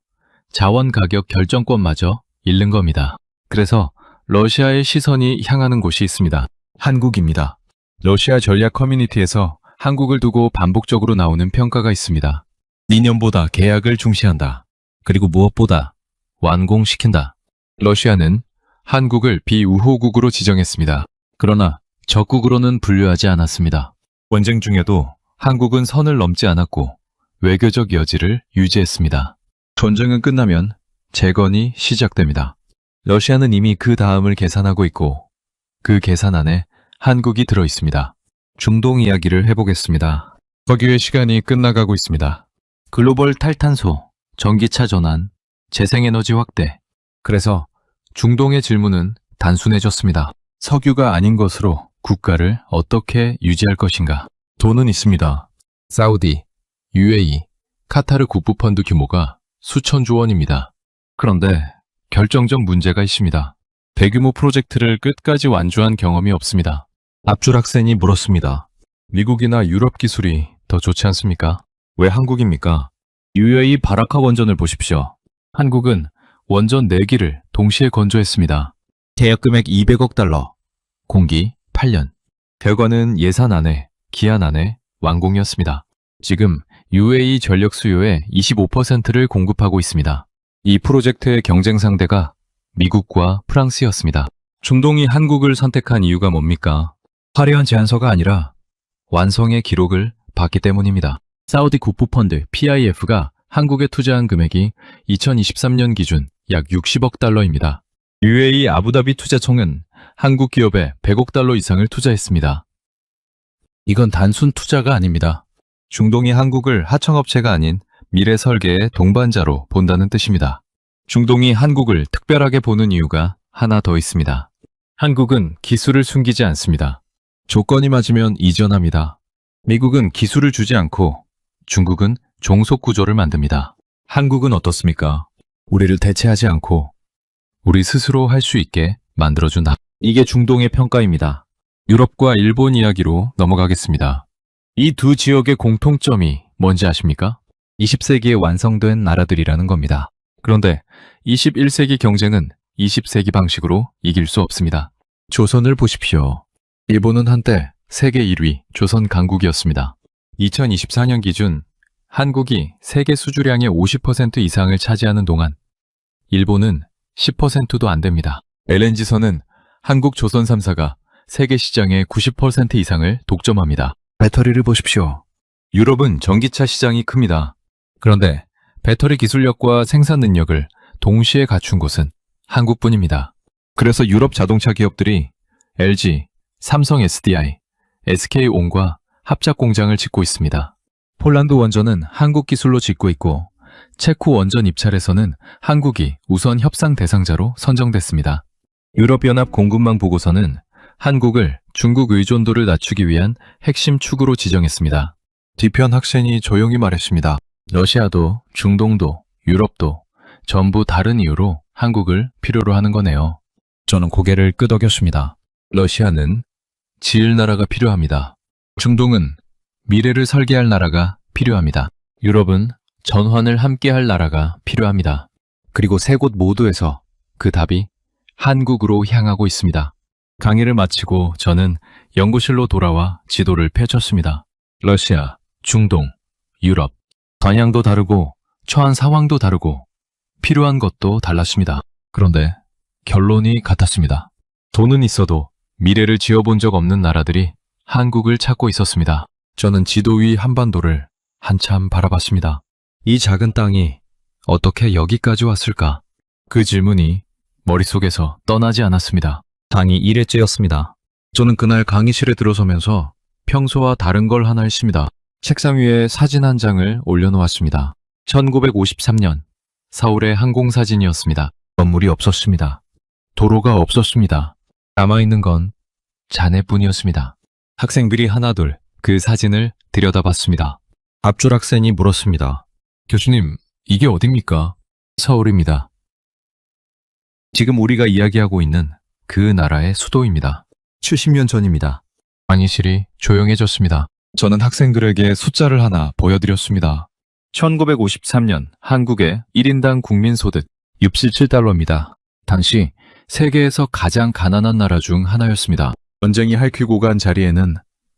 A: 자원 가격 결정권마저 잃는 겁니다. 그래서 러시아의 시선이 향하는 곳이 있습니다. 한국입니다. 러시아 전략 커뮤니티에서 한국을 두고 반복적으로 나오는 평가가 있습니다. 이념보다 계약을 중시한다. 그리고 무엇보다 완공시킨다. 러시아는 한국을 비우호국으로 지정했습니다. 그러나 적국으로는 분류하지 않았습니다. 원쟁 중에도 한국은 선을 넘지 않았고 외교적 여지를 유지했습니다. 전쟁은 끝나면 재건이 시작됩니다. 러시아는 이미 그 다음을 계산하고 있고 그 계산 안에 한국이 들어 있습니다. 중동 이야기를 해보겠습니다. 석유의 시간이 끝나가고 있습니다. 글로벌 탈탄소, 전기차 전환, 재생에너지 확대. 그래서 중동의 질문은 단순해졌습니다. 석유가 아닌 것으로 국가를 어떻게 유지할 것인가? 돈은 있습니다. 사우디, UAE, 카타르 국부펀드 규모가 수천조 원입니다. 그런데 결정적 문제가 있습니다. 대규모 프로젝트를 끝까지 완주한 경험이 없습니다. 앞줄 학생이 물었습니다. 미국이나 유럽 기술이 더 좋지 않습니까? 왜 한국입니까? UAE 바라카 원전을 보십시오. 한국은 원전 4기를 동시에 건조했습니다. 계약 금액 200억 달러, 공기 8년. 결과는 예산 안에, 기한 안에 완공이었습니다. 지금 UAE 전력 수요의 25%를 공급하고 있습니다. 이 프로젝트의 경쟁 상대가 미국과 프랑스였습니다. 중동이 한국을 선택한 이유가 뭡니까? 화려한 제안서가 아니라 완성의 기록을 봤기 때문입니다. 사우디 국부펀드 PIF가 한국에 투자한 금액이 2023년 기준 약 60억 달러입니다. UAE 아부다비 투자총은 한국 기업에 100억 달러 이상을 투자했습니다. 이건 단순 투자가 아닙니다. 중동이 한국을 하청업체가 아닌 미래 설계의 동반자로 본다는 뜻입니다. 중동이 한국을 특별하게 보는 이유가 하나 더 있습니다. 한국은 기술을 숨기지 않습니다. 조건이 맞으면 이전합니다. 미국은 기술을 주지 않고 중국은 종속 구조를 만듭니다. 한국은 어떻습니까? 우리를 대체하지 않고 우리 스스로 할 수 있게 만들어준다. 이게 중동의 평가입니다. 유럽과 일본 이야기로 넘어가겠습니다. 이 두 지역의 공통점이 뭔지 아십니까? 20세기에 완성된 나라들이라는 겁니다. 그런데 21세기 경쟁은 20세기 방식으로 이길 수 없습니다. 조선을 보십시오. 일본은 한때 세계 1위 조선 강국이었습니다. 2024년 기준 한국이 세계 수주량의 50% 이상을 차지하는 동안 일본은 10%도 안 됩니다. LNG선은 한국 조선 3사가 세계 시장의 90% 이상을 독점합니다. 배터리를 보십시오. 유럽은 전기차 시장이 큽니다. 그런데 배터리 기술력과 생산 능력을 동시에 갖춘 곳은 한국뿐입니다. 그래서 유럽 자동차 기업들이 LG, 삼성 SDI, SK온과 합작 공장을 짓고 있습니다. 폴란드 원전은 한국 기술로 짓고 있고 체코 원전 입찰에서는 한국이 우선 협상 대상자로 선정됐습니다. 유럽연합 공급망 보고서는 한국을 중국 의존도를 낮추기 위한 핵심 축으로 지정했습니다. 뒤편 학생이 조용히 말했습니다. 러시아도 중동도 유럽도 전부 다른 이유로 한국을 필요로 하는 거네요. 저는 고개를 끄덕였습니다. 러시아는 지을 나라가 필요합니다. 중동은 미래를 설계할 나라가 필요합니다. 유럽은 전환을 함께할 나라가 필요합니다. 그리고 세 곳 모두에서 그 답이 한국으로 향하고 있습니다. 강의를 마치고 저는 연구실로 돌아와 지도를 펼쳤습니다. 러시아, 중동, 유럽, 방향도 다르고 처한 상황도 다르고 필요한 것도 달랐습니다. 그런데 결론이 같았습니다. 돈은 있어도 미래를 지어본 적 없는 나라들이 한국을 찾고 있었습니다. 저는 지도 위 한반도를 한참 바라봤습니다. 이 작은 땅이 어떻게 여기까지 왔을까? 그 질문이 머릿속에서 떠나지 않았습니다. 당이 1회째였습니다. 저는 그날 강의실에 들어서면서 평소와 다른 걸 하나 했습니다. 책상 위에 사진 한 장을 올려놓았습니다. 1953년 서울의 항공사진이었습니다. 건물이 없었습니다. 도로가 없었습니다. 남아있는 건 잔해뿐이었습니다. 학생들이 하나둘 그 사진을 들여다봤습니다. 앞줄 학생이 물었습니다. 교수님, 이게 어딥니까? 서울입니다. 지금 우리가 이야기하고 있는 그 나라의 수도입니다. 70년 전입니다. 강의실이 조용해졌습니다. 저는 학생들에게 숫자를 하나 보여드렸습니다. 1953년 한국의 1인당 국민소득 67달러입니다. 당시 세계에서 가장 가난한 나라 중 하나였습니다. 전쟁이 핥히고 간 자리에는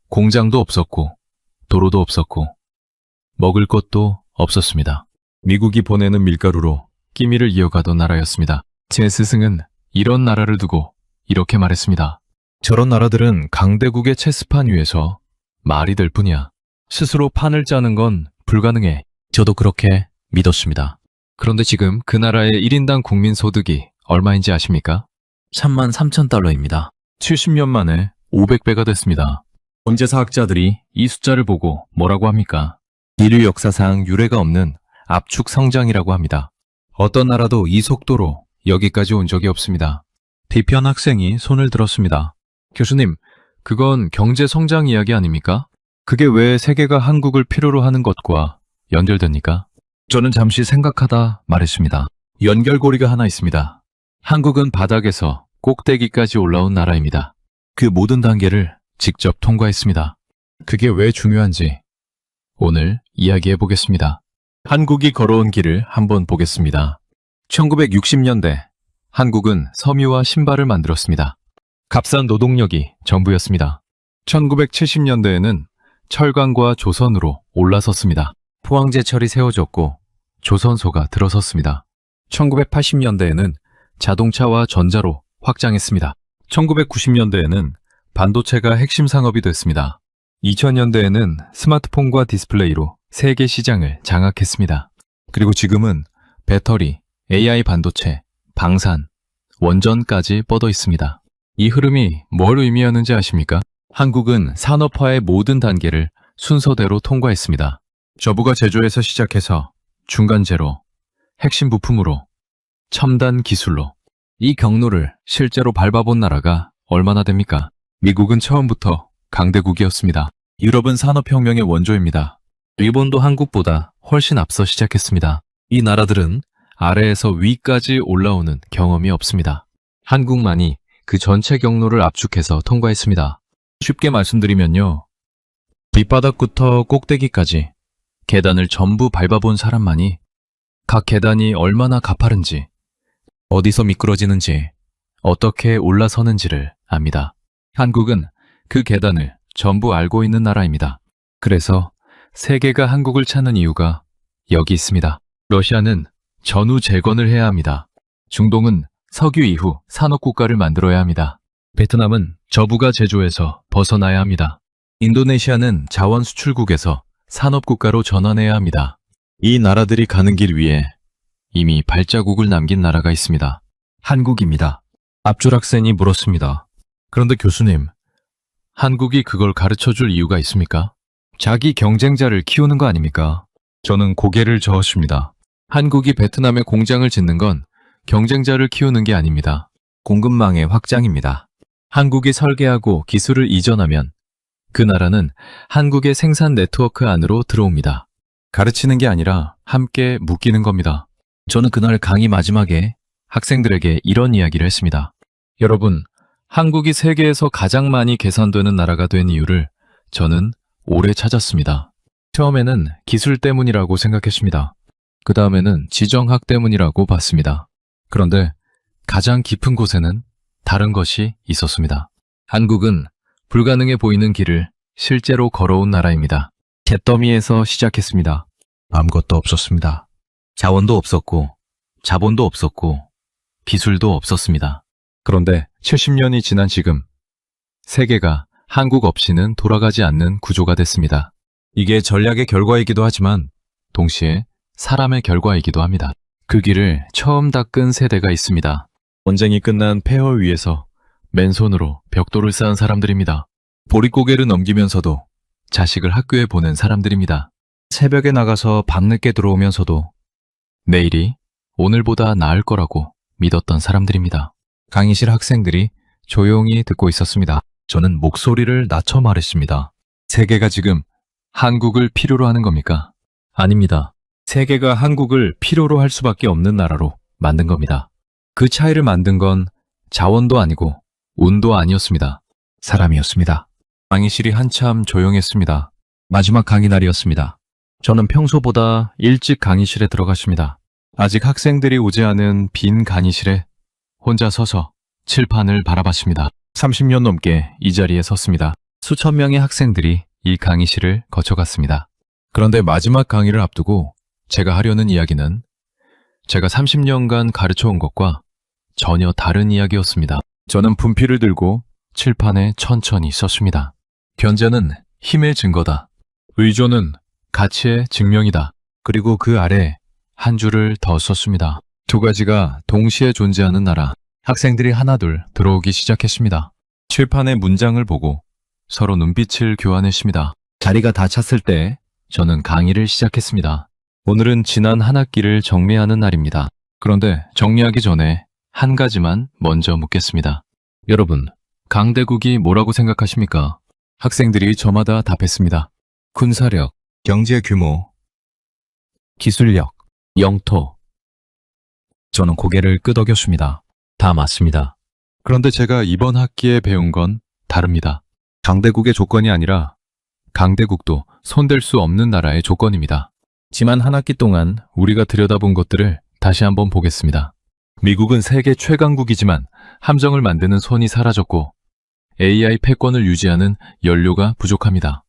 A: 공장도 없었고 도로도 없었고 먹을 것도 없었습니다. 미국이 보내는 밀가루로 끼미를 이어가던 나라였습니다. 제 스승은 이런 나라를 두고 이렇게 말했습니다. 저런 나라들은 강대국의 체스판 위에서 말이 될 뿐이야. 스스로 판을 짜는 건 불가능해. 저도 그렇게 믿었습니다. 그런데 지금 그 나라의 1인당 국민소득이 얼마인지 아십니까? 33,000달러입니다. 70년 만에 500배가 됐습니다. 경제사학자들이 이 숫자를 보고 뭐라고 합니까? 인류 역사상 유례가 없는 압축 성장이라고 합니다. 어떤 나라도 이 속도로 여기까지 온 적이 없습니다. 뒤편 학생이 손을 들었습니다. 교수님, 그건 경제 성장 이야기 아닙니까? 그게 왜 세계가 한국을 필요로 하는 것과 연결됩니까? 저는 잠시 생각하다 말했습니다. 연결고리가 하나 있습니다. 한국은 바닥에서 꼭대기까지 올라온 나라입니다. 그 모든 단계를 직접 통과했습니다. 그게 왜 중요한지 오늘 이야기해 보겠습니다. 한국이 걸어온 길을 한번 보겠습니다. 1960년대 한국은 섬유와 신발을 만들었습니다. 값싼 노동력이 전부였습니다. 1970년대에는 철강과 조선으로 올라섰습니다. 포항제철이 세워졌고 조선소가 들어섰습니다. 1980년대에는 자동차와 전자로 확장했습니다. 1990년대에는 반도체가 핵심 산업이 됐습니다. 2000년대에는 스마트폰과 디스플레이로 세계 시장을 장악했습니다. 그리고 지금은 배터리, AI 반도체, 방산, 원전까지 뻗어 있습니다. 이 흐름이 뭘 의미하는지 아십니까? 한국은 산업화의 모든 단계를 순서대로 통과했습니다. 저부가 제조에서 시작해서 중간재로, 핵심 부품으로, 첨단 기술로 이 경로를 실제로 밟아본 나라가 얼마나 됩니까? 미국은 처음부터 강대국이었습니다. 유럽은 산업혁명의 원조입니다. 일본도 한국보다 훨씬 앞서 시작했습니다. 이 나라들은 아래에서 위까지 올라오는 경험이 없습니다. 한국만이 그 전체 경로를 압축해서 통과했습니다. 쉽게 말씀드리면요. 밑바닥부터 꼭대기까지 계단을 전부 밟아본 사람만이 각 계단이 얼마나 가파른지, 어디서 미끄러지는지, 어떻게 올라서는지를 압니다. 한국은 그 계단을 전부 알고 있는 나라입니다. 그래서 세계가 한국을 찾는 이유가 여기 있습니다. 러시아는 전후 재건을 해야 합니다. 중동은 석유 이후 산업국가를 만들어야 합니다. 베트남은 저부가 제조에서 벗어나야 합니다. 인도네시아는 자원 수출국에서 산업국가로 전환해야 합니다. 이 나라들이 가는 길 위에 이미 발자국을 남긴 나라가 있습니다. 한국입니다. 앞줄 학생이 물었습니다. 그런데 교수님, 한국이 그걸 가르쳐 줄 이유가 있습니까? 자기 경쟁자를 키우는 거 아닙니까? 저는 고개를 저었습니다. 한국이 베트남에 공장을 짓는 건 경쟁자를 키우는 게 아닙니다. 공급망의 확장입니다. 한국이 설계하고 기술을 이전하면 그 나라는 한국의 생산 네트워크 안으로 들어옵니다. 가르치는 게 아니라 함께 묶이는 겁니다. 저는 그날 강의 마지막에 학생들에게 이런 이야기를 했습니다. 여러분, 한국이 세계에서 가장 많이 개선되는 나라가 된 이유를 저는 오래 찾았습니다. 처음에는 기술 때문이라고 생각했습니다. 그 다음에는 지정학 때문이라고 봤습니다. 그런데 가장 깊은 곳에는 다른 것이 있었습니다. 한국은 불가능해 보이는 길을 실제로 걸어온 나라입니다. 잿더미에서 시작했습니다. 아무것도 없었습니다. 자원도 없었고, 자본도 없었고, 기술도 없었습니다. 그런데 70년이 지난 지금, 세계가 한국 없이는 돌아가지 않는 구조가 됐습니다. 이게 전략의 결과이기도 하지만, 동시에 사람의 결과이기도 합니다. 그 길을 처음 닦은 세대가 있습니다. 전쟁이 끝난 폐허 위에서 맨손으로 벽돌을 쌓은 사람들입니다. 보릿고개를 넘기면서도 자식을 학교에 보낸 사람들입니다. 새벽에 나가서 밤늦게 들어오면서도 내일이 오늘보다 나을 거라고 믿었던 사람들입니다. 강의실 학생들이 조용히 듣고 있었습니다. 저는 목소리를 낮춰 말했습니다. 세계가 지금 한국을 필요로 하는 겁니까? 아닙니다. 세계가 한국을 필요로 할 수밖에 없는 나라로 만든 겁니다. 그 차이를 만든 건 자원도 아니고 운도 아니었습니다. 사람이었습니다. 강의실이 한참 조용했습니다. 마지막 강의 날이었습니다. 저는 평소보다 일찍 강의실에 들어갔습니다. 아직 학생들이 오지 않은 빈 강의실에 혼자 서서 칠판을 바라봤습니다. 30년 넘게 이 자리에 섰습니다. 수천 명의 학생들이 이 강의실을 거쳐갔습니다. 그런데 마지막 강의를 앞두고 제가 하려는 이야기는 제가 30년간 가르쳐온 것과 전혀 다른 이야기였습니다. 저는 분필을 들고 칠판에 천천히 썼습니다. 견제는 힘의 증거다. 의존은 가치의 증명이다. 그리고 그 아래 한 줄을 더 썼습니다. 두 가지가 동시에 존재하는 나라. 학생들이 하나둘 들어오기 시작했습니다. 칠판의 문장을 보고 서로 눈빛을 교환했습니다. 자리가 다 찼을 때 저는 강의를 시작했습니다. 오늘은 지난 한 학기를 정리하는 날입니다. 그런데 정리하기 전에 한 가지만 먼저 묻겠습니다. 여러분, 강대국이 뭐라고 생각하십니까? 학생들이 저마다 답했습니다. 군사력, 경제 규모, 기술력, 영토. 저는 고개를 끄덕였습니다. 다 맞습니다. 그런데 제가 이번 학기에 배운 건 다릅니다. 강대국의 조건이 아니라 강대국도 손댈 수 없는 나라의 조건입니다. 지난 한 학기 동안 우리가 들여다본 것들을 다시 한번 보겠습니다. 미국은 세계 최강국이지만 함정을 만드는 손이 사라졌고 AI 패권을 유지하는 연료가 부족합니다.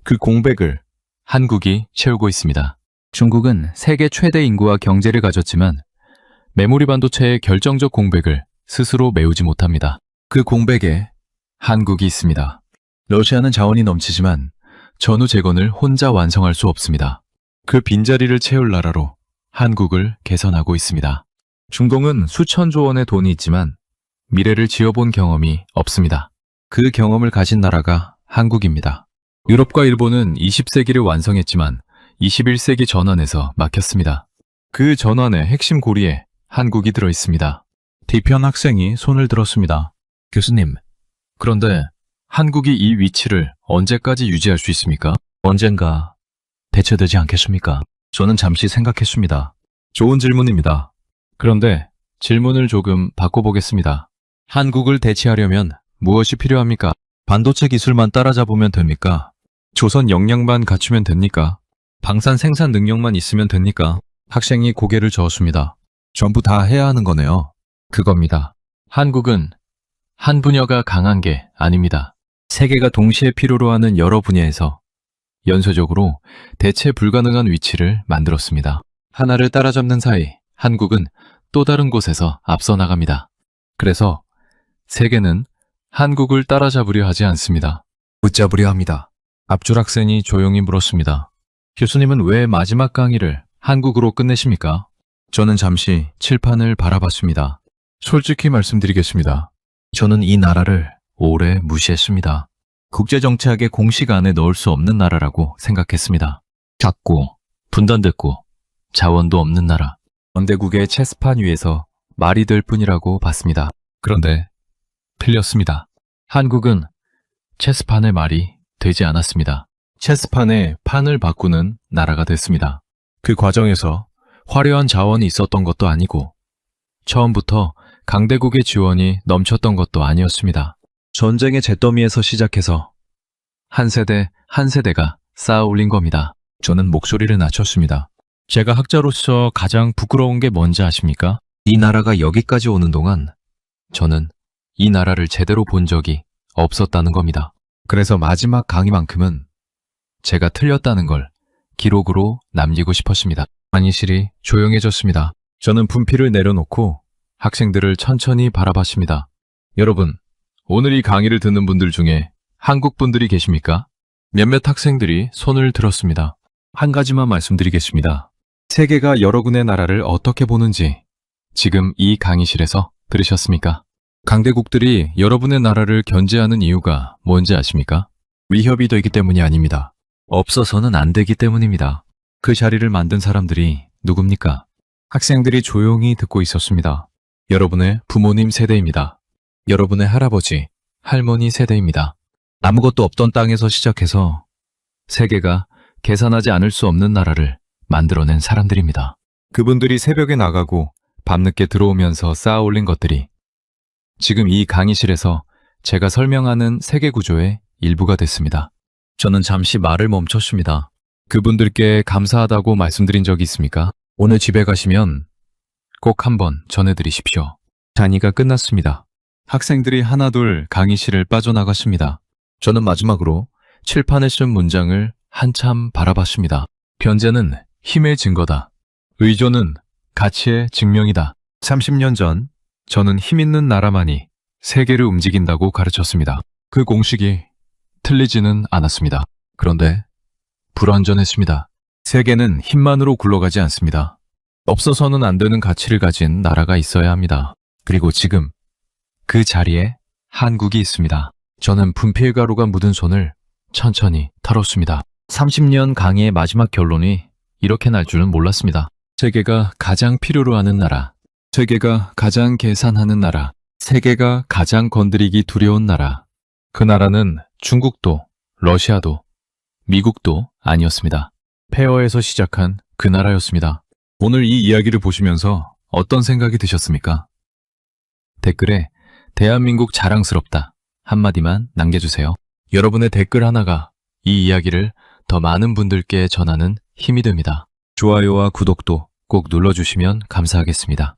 A: 그 공백을 한국이 채우고 있습니다. 중국은 세계 최대 인구와 경제를 가졌지만 메모리 반도체의 결정적 공백을 스스로 메우지 못합니다. 그 공백에 한국이 있습니다. 러시아는 자원이 넘치지만 전후 재건을 혼자 완성할 수 없습니다. 그 빈자리를 채울 나라로 한국을 개선하고 있습니다. 중동은 수천조 원의 돈이 있지만 미래를 지어본 경험이 없습니다. 그 경험을 가진 나라가 한국입니다. 유럽과 일본은 20세기를 완성했지만 21세기 전환에서 막혔습니다. 그 전환의 핵심 고리에 한국이 들어있습니다. 뒤편 학생이 손을 들었습니다. 교수님, 그런데 한국이 이 위치를 언제까지 유지할 수 있습니까? 언젠가 대체되지 않겠습니까? 저는 잠시 생각했습니다. 좋은 질문입니다. 그런데 질문을 조금 바꿔보겠습니다. 한국을 대체하려면 무엇이 필요합니까? 반도체 기술만 따라잡으면 됩니까? 조선 역량만 갖추면 됩니까? 방산 생산 능력만 있으면 됩니까? 학생이 고개를 저었습니다. 전부 다 해야 하는 거네요. 그겁니다. 한국은 한 분야가 강한 게 아닙니다. 세계가 동시에 필요로 하는 여러 분야에서 연쇄적으로 대체 불가능한 위치를 만들었습니다. 하나를 따라잡는 사이 한국은 또 다른 곳에서 앞서 나갑니다. 그래서 세계는 한국을 따라잡으려 하지 않습니다. 붙잡으려 합니다. 앞줄 학생이 조용히 물었습니다. 교수님은 왜 마지막 강의를 한국으로 끝내십니까? 저는 잠시 칠판을 바라봤습니다. 솔직히 말씀드리겠습니다. 저는 이 나라를 오래 무시했습니다. 국제정치학의 공식 안에 넣을 수 없는 나라라고 생각했습니다. 작고, 분단됐고, 자원도 없는 나라. 연대국의 체스판 위에서 말이 될 뿐이라고 봤습니다. 그런데 틀렸습니다. 한국은 체스판의 말이 되지 않았습니다. 체스판의 판을 바꾸는 나라가 됐습니다. 그 과정에서 화려한 자원이 있었던 것도 아니고 처음부터 강대국의 지원이 넘쳤던 것도 아니었습니다. 전쟁의 잿더미에서 시작해서 한 세대 한 세대가 쌓아 올린 겁니다. 저는 목소리를 낮췄습니다. 제가 학자로서 가장 부끄러운 게 뭔지 아십니까? 이 나라가 여기까지 오는 동안 저는 이 나라를 제대로 본 적이 없었다는 겁니다. 그래서 마지막 강의만큼은 제가 틀렸다는 걸 기록으로 남기고 싶었습니다. 강의실이 조용해졌습니다. 저는 분필을 내려놓고 학생들을 천천히 바라봤습니다. 여러분, 오늘 이 강의를 듣는 분들 중에 한국 분들이 계십니까? 몇몇 학생들이 손을 들었습니다. 한 가지만 말씀드리겠습니다. 세계가 여러 군의 나라를 어떻게 보는지 지금 이 강의실에서 들으셨습니까? 강대국들이 여러분의 나라를 견제하는 이유가 뭔지 아십니까? 위협이 되기 때문이 아닙니다. 없어서는 안 되기 때문입니다. 그 자리를 만든 사람들이 누굽니까? 학생들이 조용히 듣고 있었습니다. 여러분의 부모님 세대입니다. 여러분의 할아버지, 할머니 세대입니다. 아무것도 없던 땅에서 시작해서 세계가 계산하지 않을 수 없는 나라를 만들어낸 사람들입니다. 그분들이 새벽에 나가고 밤늦게 들어오면서 쌓아 올린 것들이 지금 이 강의실에서 제가 설명하는 세계 구조의 일부가 됐습니다. 저는 잠시 말을 멈췄습니다. 그분들께 감사하다고 말씀드린 적이 있습니까? 오늘 집에 가시면 꼭 한번 전해드리십시오. 강의가 끝났습니다. 학생들이 하나둘 강의실을 빠져나갔습니다. 저는 마지막으로 칠판에 쓴 문장을 한참 바라봤습니다. 변제는 힘의 증거다. 의존은 가치의 증명이다. 30년 전 저는 힘 있는 나라만이 세계를 움직인다고 가르쳤습니다. 그 공식이 틀리지는 않았습니다. 그런데 불완전했습니다. 세계는 힘만으로 굴러가지 않습니다. 없어서는 안 되는 가치를 가진 나라가 있어야 합니다. 그리고 지금 그 자리에 한국이 있습니다. 저는 분필가루가 묻은 손을 천천히 털었습니다. 30년 강의의 마지막 결론이 이렇게 날 줄은 몰랐습니다. 세계가 가장 필요로 하는 나라, 세계가 가장 계산하는 나라, 세계가 가장 건드리기 두려운 나라. 그 나라는 중국도, 러시아도, 미국도 아니었습니다. 폐허에서 시작한 그 나라였습니다. 오늘 이 이야기를 보시면서 어떤 생각이 드셨습니까? 댓글에 대한민국 자랑스럽다 한마디만 남겨주세요. 여러분의 댓글 하나가 이 이야기를 더 많은 분들께 전하는 힘이 됩니다. 좋아요와 구독도 꼭 눌러주시면 감사하겠습니다.